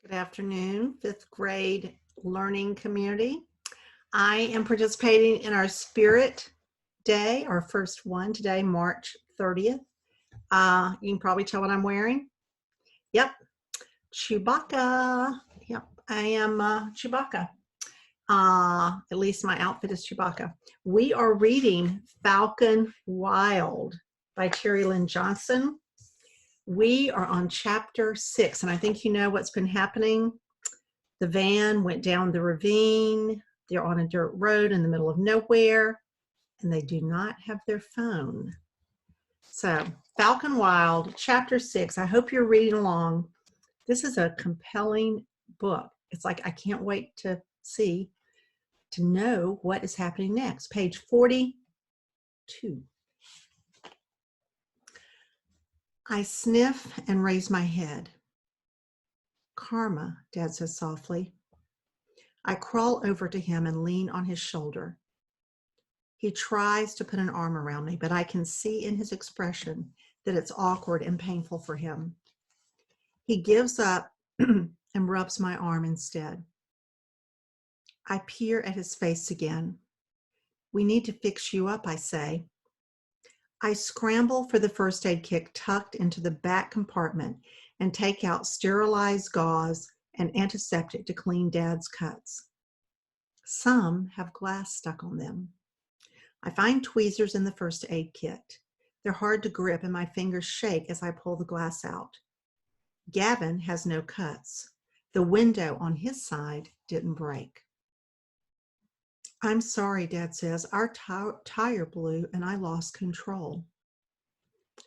Good afternoon, fifth grade learning community. I am participating in our Spirit Day, our first one today, March 30th. You can probably tell what I'm wearing. Yep, Chewbacca. Yep, I am Chewbacca. At least my outfit is Chewbacca. We are reading Falcon Wild by Lynn Johnson. We are on chapter 6, and I think you know what's been happening. The van went down the ravine. They're on a dirt road in the middle of nowhere, and they do not have their phone. So, Falcon Wild, chapter 6. I hope you're reading along. This is a compelling book. It's like I can't wait to know what is happening next. Page 42. I sniff and raise my head. Karma, Dad says softly. I crawl over to him and lean on his shoulder. He tries to put an arm around me, but I can see in his expression that it's awkward and painful for him. He gives up and rubs my arm instead. I peer at his face again. We need to fix you up, I say. I scramble for the first aid kit tucked into the back compartment and take out sterilized gauze and antiseptic to clean Dad's cuts. Some have glass stuck on them. I find tweezers in the first aid kit. They're hard to grip and my fingers shake as I pull the glass out. Gavin has no cuts. The window on his side didn't break. I'm sorry, Dad says. Our tire blew and I lost control.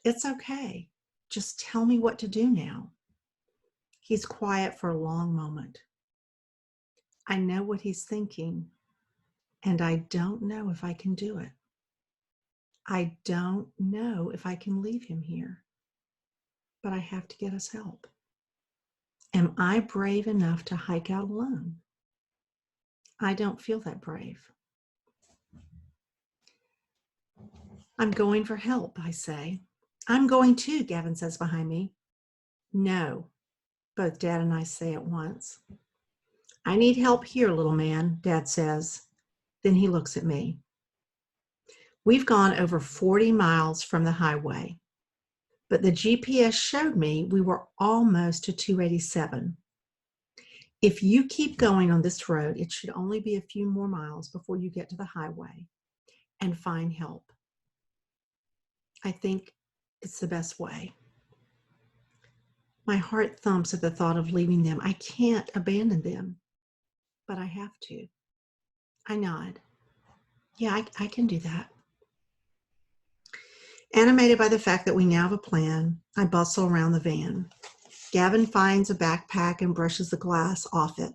It's okay. Just tell me what to do now. He's quiet for a long moment. I know what he's thinking, and I don't know if I can do it. I don't know if I can leave him here, but I have to get us help. Am I brave enough to hike out alone? I don't feel that brave. I'm going for help, I say. I'm going too, Gavin says behind me. No, both Dad and I say at once. I need help here, little man, Dad says. Then he looks at me. We've gone over 40 miles from the highway, but the GPS showed me we were almost to 287. If you keep going on this road, it should only be a few more miles before you get to the highway and find help. I think it's the best way. My heart thumps at the thought of leaving them. I can't abandon them, but I have to. I nod. Yeah, I can do that. Animated by the fact that we now have a plan, I bustle around the van. Gavin finds a backpack and brushes the glass off it.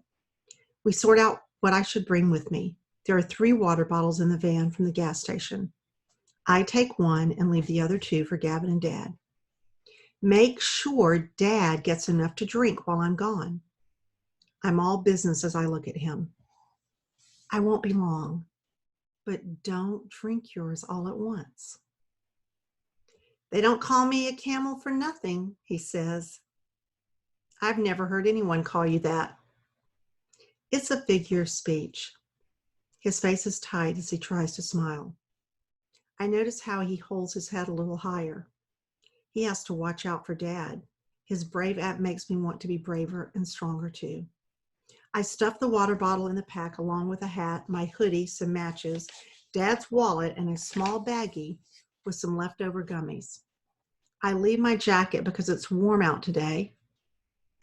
We sort out what I should bring with me. There are 3 water bottles in the van from the gas station. I take one and leave the other 2 for Gavin and Dad. Make sure Dad gets enough to drink while I'm gone. I'm all business as I look at him. I won't be long, but don't drink yours all at once. They don't call me a camel for nothing, he says. I've never heard anyone call you that. It's a figure of speech. His face is tight as he tries to smile. I notice how he holds his head a little higher. He has to watch out for Dad. His brave act makes me want to be braver and stronger too. I stuff the water bottle in the pack along with a hat, my hoodie, some matches, Dad's wallet, and a small baggie with some leftover gummies. I leave my jacket because it's warm out today,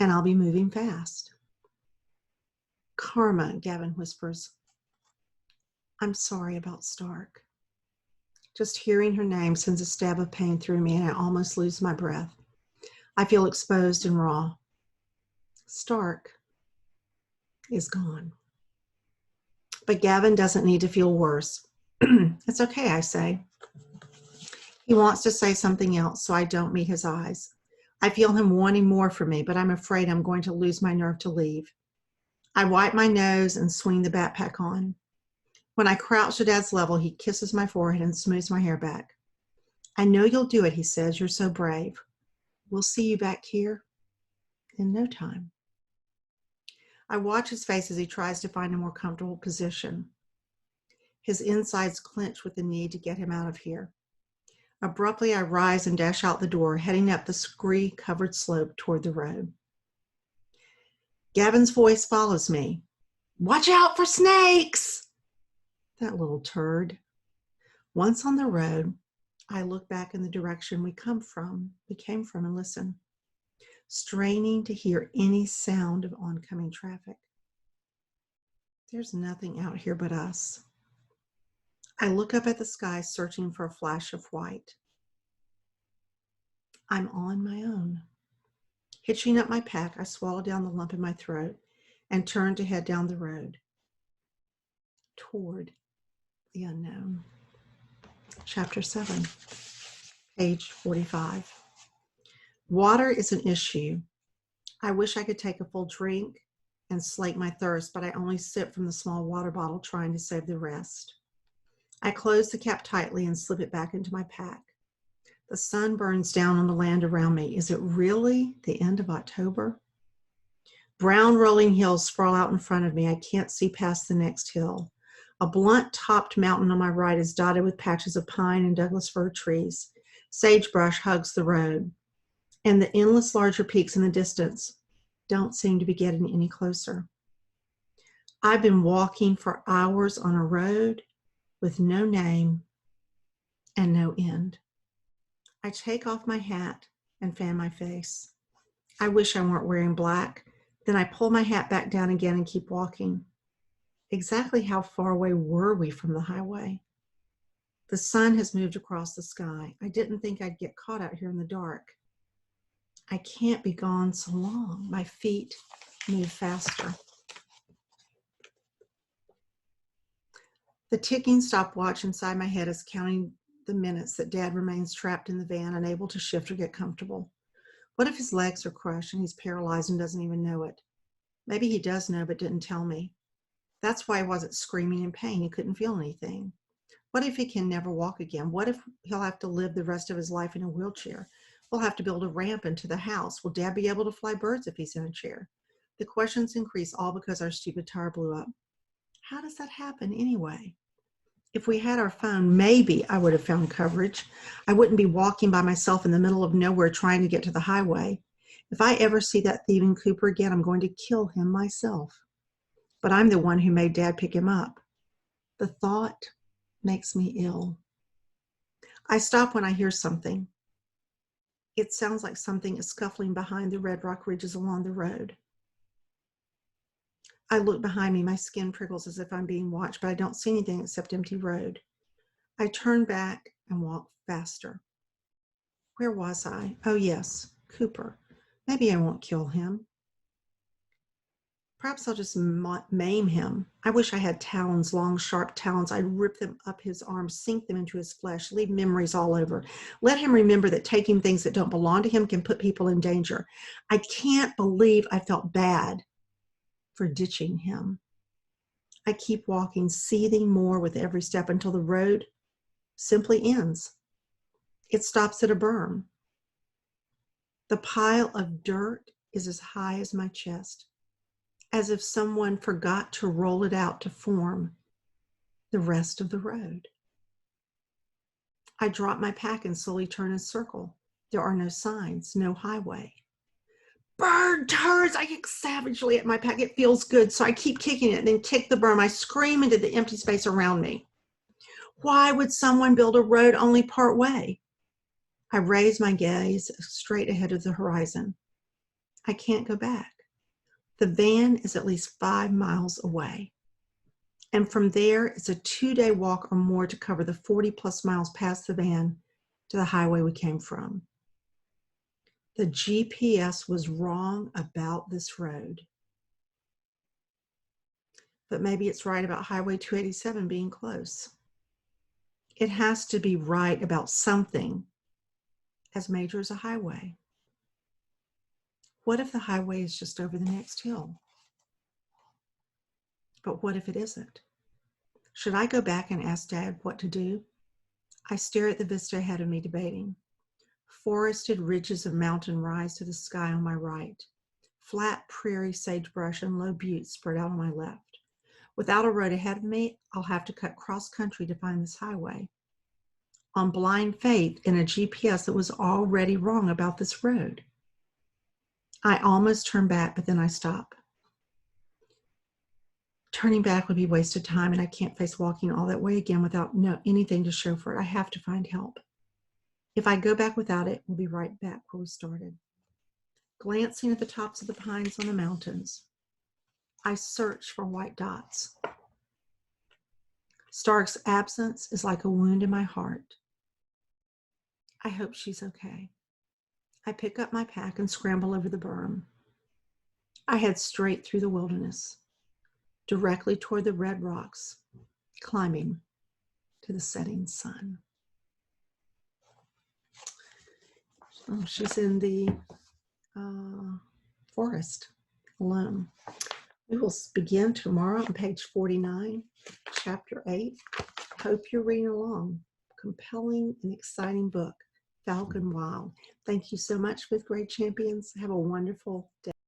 and I'll be moving fast. Karma, Gavin whispers. I'm sorry about Stark. Just hearing her name sends a stab of pain through me, and I almost lose my breath. I feel exposed and raw. Stark is gone. But Gavin doesn't need to feel worse. It's okay, I say. He wants to say something else, so I don't meet his eyes. I feel him wanting more from me, but I'm afraid I'm going to lose my nerve to leave. I wipe my nose and swing the backpack on. When I crouch to Dad's level, he kisses my forehead and smooths my hair back. I know you'll do it, he says. You're so brave. We'll see you back here in no time. I watch his face as he tries to find a more comfortable position. His insides clench with the need to get him out of here. Abruptly, I rise and dash out the door, heading up the scree-covered slope toward the road. Gavin's voice follows me. "Watch out for snakes!" That little turd. Once on the road, I look back in the direction we came from and listen, straining to hear any sound of oncoming traffic. There's nothing out here but us. I look up at the sky, searching for a flash of white. I'm on my own. Hitching up my pack, I swallow down the lump in my throat and turn to head down the road toward the unknown. Chapter 7, page 45. Water is an issue. I wish I could take a full drink and slake my thirst, but I only sip from the small water bottle, trying to save the rest. I close the cap tightly and slip it back into my pack. The sun burns down on the land around me. Is it really the end of October? Brown rolling hills sprawl out in front of me. I can't see past the next hill. A blunt-topped mountain on my right is dotted with patches of pine and Douglas fir trees. Sagebrush hugs the road, and the endless larger peaks in the distance don't seem to be getting any closer. I've been walking for hours on a road with no name and no end. I take off my hat and fan my face. I wish I weren't wearing black. Then I pull my hat back down again and keep walking. Exactly how far away were we from the highway? The sun has moved across the sky. I didn't think I'd get caught out here in the dark. I can't be gone so long. My feet move faster. The ticking stopwatch inside my head is counting the minutes that Dad remains trapped in the van, unable to shift or get comfortable. What if his legs are crushed and he's paralyzed and doesn't even know it? Maybe he does know but didn't tell me. That's why he wasn't screaming in pain. He couldn't feel anything. What if he can never walk again? What if he'll have to live the rest of his life in a wheelchair? We'll have to build a ramp into the house. Will Dad be able to fly birds if he's in a chair? The questions increase, all because our stupid tire blew up. How does that happen anyway? If we had our phone, maybe I would have found coverage. I wouldn't be walking by myself in the middle of nowhere trying to get to the highway. If I ever see that thieving Cooper again, I'm going to kill him myself. But I'm the one who made Dad pick him up. The thought makes me ill. I stop when I hear something. It sounds like something is scuffling behind the red rock ridges along the road. I look behind me. My skin prickles as if I'm being watched, but I don't see anything except empty road. I turn back and walk faster. Where was I? Oh, yes, Cooper. Maybe I won't kill him. Perhaps I'll just maim him. I wish I had talons, long, sharp talons. I'd rip them up his arms, sink them into his flesh, leave memories all over. Let him remember that taking things that don't belong to him can put people in danger. I can't believe I felt bad for ditching him. I keep walking, seething more with every step until the road simply ends. It stops at a berm. The pile of dirt is as high as my chest, as if someone forgot to roll it out to form the rest of the road. I drop my pack and slowly turn a circle. There are no signs, no highway. Bird turds! I kick savagely at my pack. It feels good, so I keep kicking it and then kick the berm. I scream into the empty space around me. Why would someone build a road only part way? I raise my gaze straight ahead of the horizon. I can't go back. The van is at least 5 miles away. And from there, it's a 2-day walk or more to cover the 40 plus miles past the van to the highway we came from. The GPS was wrong about this road. But maybe it's right about Highway 287 being close. It has to be right about something as major as a highway. What if the highway is just over the next hill? But what if it isn't? Should I go back and ask Dad what to do? I stare at the vista ahead of me, debating. Forested ridges of mountain rise to the sky on my right. Flat prairie sagebrush and low buttes spread out on my left. Without a road ahead of me, I'll have to cut cross country to find this highway. On blind faith in a GPS that was already wrong about this road. I almost turned back, but then I stopped. Turning back would be wasted time, and I can't face walking all that way again without anything to show for it. I have to find help. If I go back without it, we'll be right back where we started. Glancing at the tops of the pines on the mountains, I search for white dots. Stark's absence is like a wound in my heart. I hope she's okay. I pick up my pack and scramble over the berm. I head straight through the wilderness, directly toward the red rocks, climbing to the setting sun. Oh, she's in the forest alone. We will begin tomorrow on page 49, chapter 8. Hope you're reading along. Compelling and exciting book, Falcon Wild. Thank you so much, fifth grade champions. Have a wonderful day.